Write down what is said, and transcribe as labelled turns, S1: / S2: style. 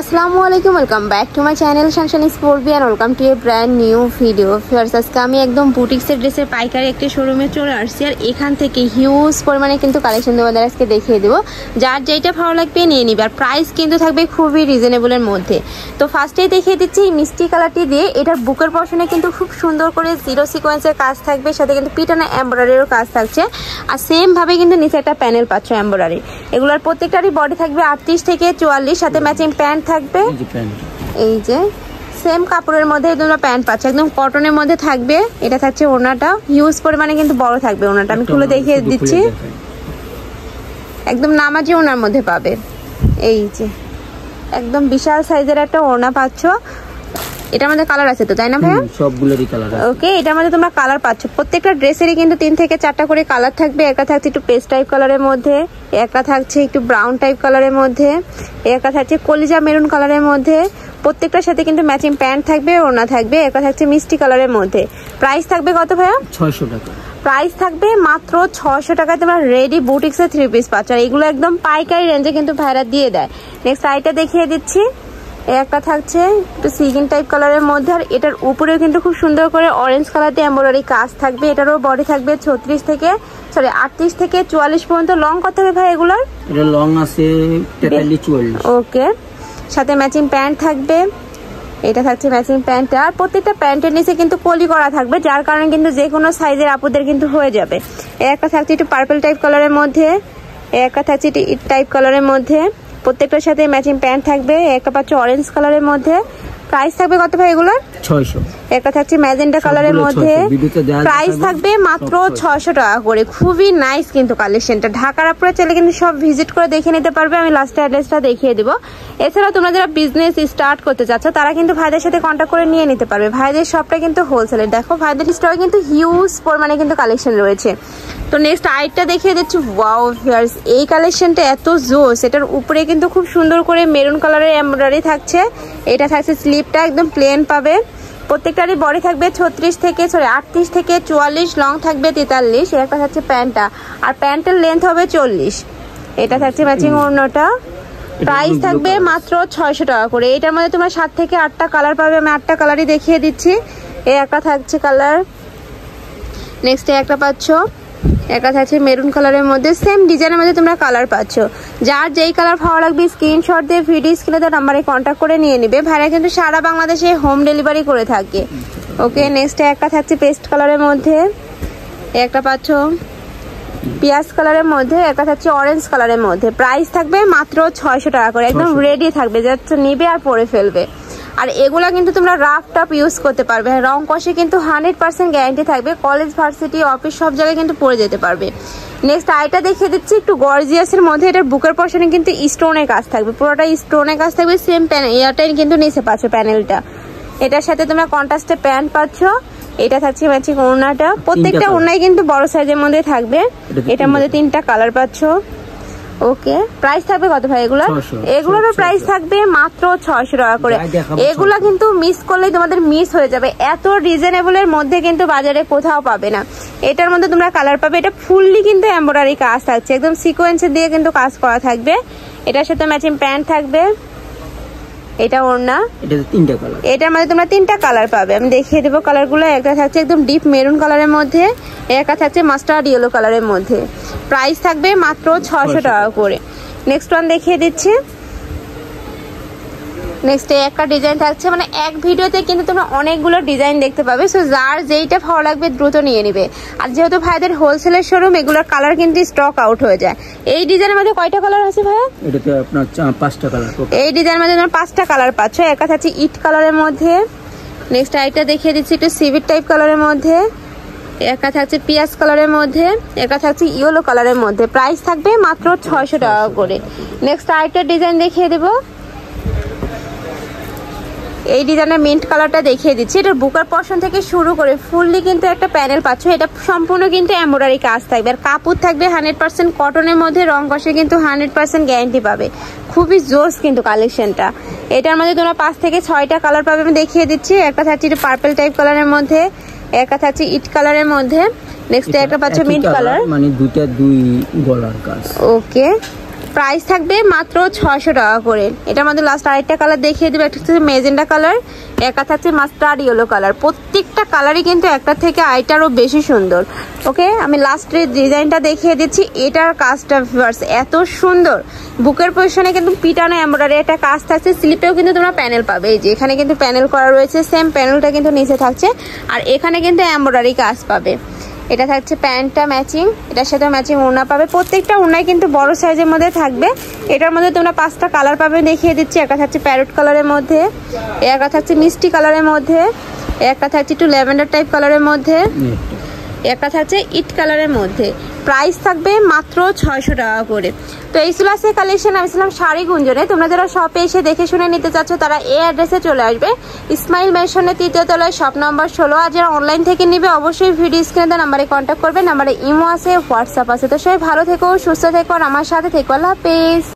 S1: আসসালামু আলাইকুম, welcome back to my channel sunshine sportby and welcome to a brand new video. ফিয়ার্স, আজকে আমি একদম বুটিক্সের ড্রেসের পাইকারি একটি শোরুমে চলে আসছি, আর এখান থেকে হিউজ পরিমাণে কিন্তু কালেকশন তোমাদের আজকে দেখিয়ে দেবো। যার যেটা ভালো লাগবে নিয়ে নিবে, আর প্রাইস কিন্তু থাকবে খুবই রিজনেবলের মধ্যে। তো ফার্স্টেই দেখিয়ে দিচ্ছি এই মিষ্টি কালারটি দিয়ে, এটার বুকের পশনে কিন্তু খুব সুন্দর করে জিরো সিকোয়েন্সের কাজ থাকবে, সাথে কিন্তু পিটানা এমব্রয়ডারিরও কাজ থাকছে, আর সেম ভাবে কিন্তু নিচে একটা প্যানেল পাচ্ছ এমব্রয়ডারি। এগুলোর প্রত্যেকটারই বডি থাকবে 38 থেকে 44, সাথে ম্যাচিং প্যান্ট থাকবে। এই যে সেম কাপড়ের মধ্যে তোমরা প্যান্ট পাচ্ছ, একদম কটনের মধ্যে থাকবে। এটা থাকছে ওড়নাটা, হিউজ পরিমাণে কিন্তু বড় থাকবে ওড়নাটা, আমি খুলে দেখিয়ে দিচ্ছি। একদম নামাজি ওড়নার মধ্যে পাবে। এই যে একদম বিশাল সাইজের একটা ওড়না পাচ্ছ। এটার মধ্যে কালার আছে তো, তাই না ভাইয়া?
S2: সবগুলোরই কালার আছে।
S1: ওকে, এটার মধ্যে তোমরা কালার পাচ্ছ। প্রত্যেকটা ড্রেসেরই কিন্তু 3 থেকে 4টা করে কালার থাকবে। একটা থাকছে একটু পেস্ট টাইপ কালারের মধ্যে, একটা থাকছে একটু ব্রাউন টাইপ কালারের মধ্যে, একটা থাকছে কলিজা মেরুন কালারের মধ্যে। প্রত্যেকটার সাথে কিন্তু ম্যাচিং প্যান্ট থাকবে, ওড়না থাকবে। একটা থাকছে মিষ্টি কালারের মধ্যে। প্রাইস থাকবে কত ভাইয়া?
S2: 600 টাকা।
S1: প্রাইস থাকবে মাত্র 600 টাকায় তোমরা রেডি বুটিক্সের 3 পিস পাচ্ছ, আর এগুলো একদম পাইকারি রেঞ্জে কিন্তু ভাইরা দিয়ে দেয়। নেক্সট আইটা দেখিয়ে দিচ্ছি। একটা থাকছে একটু সিগিন টাইপ কালারের মধ্যে, আর এটার উপরেও কিন্তু খুব সুন্দর করে অরেঞ্জ কালার দিয়ে এমব্রয়ডারি কাজ থাকবে। এটারও বডি থাকবে 38 থেকে 44 পর্যন্ত। লং কত হবে ভাই এগুলোর?
S2: এটা লং আছে 43-44।
S1: ওকে, সাথে ম্যাচিং প্যান্ট থাকবে। এটা থাকছে ম্যাচিং প্যান্ট, আর প্রত্যেকটা প্যান্টের নিচে কিন্তু কলি করা থাকবে, যার কারণে কিন্তু যে কোনো সাইজের আপুদের কিন্তু হয়ে যাবে। একটা থাকছে একটু পার্পল টাইপ কালারের মধ্যে, একটা থাকছে একটু ইট টাইপ কালারের মধ্যে। প্রত্যেকটার সাথে ম্যাচিং প্যান্ট থাকবে। একটা পাচ্ছ অরেঞ্জ কালারের মধ্যে। প্রাইস থাকবে কত ভাই এগুলোর?
S2: 600।
S1: একটা থাকছে ম্যাজেন্টা কালারের মধ্যে, প্রাইস থাকবে মাত্র 600 টাকা করে। খুবই নাইস কিন্তু কালেকশনটা। ঢাকার আপনারা চাইলে কিন্তু সব ভিজিট করে দেখে নিতে পারবে, আমি লাস্টে অ্যাড্রেসটা দেখিয়ে দেবো। এছাড়াও তোমরা যারা বিজনেস স্টার্ট করতে চাচ্ছ তারা কিন্তু ভাইদের সাথে কন্ট্যাক্ট করে নিয়ে নিতে পারবে। ভাইদের শপটা কিন্তু হোলসেলের। দেখো ভাইদের স্টকে কিন্তু হিউজ পরিমাণে কিন্তু কালেকশন রয়েছে। তো নেক্সট আইটটা দেখিয়ে দিচ্ছি। ওয়াও ভিউয়ার্স, এই কালেকশনটা এত জোস। এটার উপরে কিন্তু খুব সুন্দর করে মেরুন কালারের এমব্রয়ডারি থাকছে। এটা থাকছে স্লিপটা একদম প্লেন পাবে। প্রত্যেকটারই বডি থাকবে 38 থেকে 44, লং থাকবে 43। একটা থাকছে প্যান্টটা, আর প্যান্টের লেন্থ হবে 40। এটা থাকছে ম্যাচিং ওড়নাটা। প্রাইস থাকবে মাত্র 600 টাকা করে। এটার মধ্যে তোমরা 7 থেকে 8টা কালার পাবে, আমি 8টা কালারই দেখিয়ে দিচ্ছি। এই একটা থাকছে কালার, নেক্সট একটা পাচ্ছ, একটা থাকছে মেরুন কালারের মধ্যে। সেম ডিজাইনের মধ্যে তোমরা কালার পাচ্ছ। যার যেই কালার ভালো লাগবে স্ক্রিনশট দিয়ে ভিডিও স্ক্রিনে দেওয়া নাম্বারে কন্ট্যাক্ট করে নিয়ে নিবে। ভাইরা কিন্তু সারা বাংলাদেশে হোম ডেলিভারি করে থাকে। ওকে, নেক্সট একটা থাকছে পেস্ট কালারের মধ্যে, একটা পাচ্ছ পিয়াজ কালারের মধ্যে, একটা থাকছে অরেঞ্জ কালারের মধ্যে। প্রাইস থাকবে মাত্র 600 টাকা করে। একদম রেডি থাকবে, যাচ্ছে নিবে আর পরে ফেলবে। আর এগুলা কিন্তু তোমরা রাফ টাপ ইউজ করতে পারবে। রং কষে কিন্তু 100% গ্যারান্টি থাকবে। কলেজ, ভার্সিটি, অফিস সব জায়গায় কিন্তু পরে যেতে পারবে। নেক্সট আইটা দেখিয়ে দিচ্ছি একটু গর্জিয়াসের মধ্যে। এটার বুকের পশনে কিন্তু স্টোনের কাজ থাকবে, পুরোটা স্টোনের কাজ থাকবে। সেম প্যানেল এয়ারটাই কিন্তু নিচে পাচ্ছ প্যানেলটা। এটার সাথে তোমরা কন্ট্রাস্টে প্যান্ট পাচ্ছ। এটা থাকছে ম্যাচিং ওড়নাটা। প্রত্যেকটা ওড়নাই কিন্তু বড় সাইজের মধ্যে থাকবে। এটার মধ্যে 3টা কালার পাচ্ছ। ওকে, প্রাইস থাকবে কত ভাই এগুলো? এগুলোরও প্রাইস থাকবে মাত্র 600 টাকা করে। এগুলা কিন্তু মিস করলেই তোমাদের মিস হয়ে যাবে। এত রিজনেবলের মধ্যে কিন্তু বাজারে কোথাও পাবে না। এটার মধ্যে তোমরা কালার পাবে। এটা ফুললি কিন্তু এমব্রয়ডারি কাজ থাকছে, একদম সিকোয়েন্সের দিয়ে কিন্তু কাজ করা থাকবে। এটার সাথে ম্যাচিং প্যান্ট থাকবে। এটা ওড়না। এটার মধ্যে তোমরা 3টা কালার পাবে, আমি দেখিয়ে দেবো কালারগুলো। একটা থাকছে একদম ডিপ মেরুন কালারের মধ্যে, একটা থাকছে মাস্টার্ড ইয়েলো কালারের মধ্যে। প্রাইস থাকবে মাত্র 600 টাকা করে। নেক্সট ওয়ান দেখিয়ে দিচ্ছি। নেক্সট একটা ডিজাইন থাকছে, মানে এক ভিডিওতে কিন্তু তোমরা অনেকগুলো ডিজাইন দেখতে পাবে। সো যার যেইটা ভালো লাগবে দ্রুত নিয়ে নিবে। আর যেহেতু ভাইদের হোলসেলের শোরুম, এগুলোর কালার কিন্তু স্টক আউট হয়ে যায়। এই ডিজাইনের মধ্যে কয়টা কালার আছে ভাইয়া?
S2: এটাতে আপনার 5টা কালার।
S1: এই ডিজাইনের মধ্যে তোমরা 5টা কালার পাচ্ছ। একটা থাকছে ইট কালারের মধ্যে। নেক্সট আইটা দেখিয়ে দিচ্ছি একটু সিভিট টাইপ কালারের মধ্যে। একটা থাকছে পিয়াজ কালারের মধ্যে, একটা থাকছে ইয়েলো কালারের মধ্যে। প্রাইস থাকবে মাত্র 600 টাকা করে। নেক্সট আইটার ডিজাইন দেখিয়ে দেবো। এই ডিজাইনের মিন্ট কালারটা দেখিয়ে দিচ্ছি। এটার বুকের পশন থেকে শুরু করে ফুললি কিন্তু একটা প্যানেল পাচ্ছ। এটা সম্পূর্ণ কিন্তু এমব্রয়ডারি কাজ থাকবে, আর কাপড় থাকবে 100% কটনের মধ্যে। রং কষে কিন্তু 100% গ্যারান্টি পাবে। খুবই জোস কিন্তু কালেকশনটা। এটার মধ্যে তোমরা 5 থেকে 6টা কালার পাবে, আমি দেখিয়ে দিচ্ছি। একটা থাকছে একটু পার্পল টাইপ কালারের মধ্যে, একটা থাকছে ইট কালারের মধ্যে। নেক্সট একটা পাচ্ছ মিন্ট কালার,
S2: মানে দুইটা দুই গলার কাজ।
S1: ওকে, প্রাইস থাকবে মাত্র 600 টাকা করে। এটার মধ্যে লাস্ট আরেকটা কালার দেখিয়ে দেবো, একটা হচ্ছে মেজেন্ডা কালার, একটা থাকছে মাস্টার্ড ইয়েলো কালার। প্রত্যেকটা কালারই কিন্তু একটা থেকে আরেকটারও বেশি সুন্দর। ওকে, আমি লাস্টের ডিজাইনটা দেখিয়ে দিচ্ছি। এটার কাজটা ভিউয়ার্স এত সুন্দর, বুকের পজিশনে কিন্তু পিটানো এমব্রয়ডারি একটা কাজ থাকছে, স্লিপেও কিন্তু তোমরা প্যানেল পাবে। এই যে এখানে কিন্তু প্যানেল করা রয়েছে, সেম প্যানেলটা কিন্তু নিচে থাকছে, আর এখানে কিন্তু এমব্রয়ডারি কাজ পাবে। এটা থাকছে প্যান্টটা ম্যাচিং, এটার সাথে ম্যাচিং ওড়না পাবে। প্রত্যেকটা ওড়নায় কিন্তু বড় সাইজের মধ্যে থাকবে। এটার মধ্যে তোমরা 5টা কালার পাবে, দেখিয়ে দিচ্ছি। একটা থাকছে প্যারট কালারের মধ্যে, একটা থাকছে মিষ্টি কালারের মধ্যে, একটা থাকছে একটু ল্যাভেন্ডার টাইপ কালারের মধ্যে, একটা থাকছে ইট কালারের মধ্যে। প্রাইস থাকবে মাত্র 600 টাকা করে। তো এই ছিল আজকে কালেকশন। আমি ছিলাম শাড়ি গুঞ্জনে। তোমরা যারা শপে এসে দেখে শুনে নিতে চাচ্ছ তারা এই অ্যাড্রেসে চলে আসবে, ইসমাইল মেশনের 3য় তলায়, শপ নম্বর 16। আর যারা অনলাইন থেকে নিবে অবশ্যই ভিডিও স্ক্রিনে দেওয়া নাম্বারে কন্ট্যাক্ট করবে। নাম্বারে ইমো আছে, হোয়াটসঅ্যাপ আছে। তো সবাই ভালো থেকো, সুস্থ থেকো, আর আমার সাথে থেকো। আল্লাহ হাফেজ।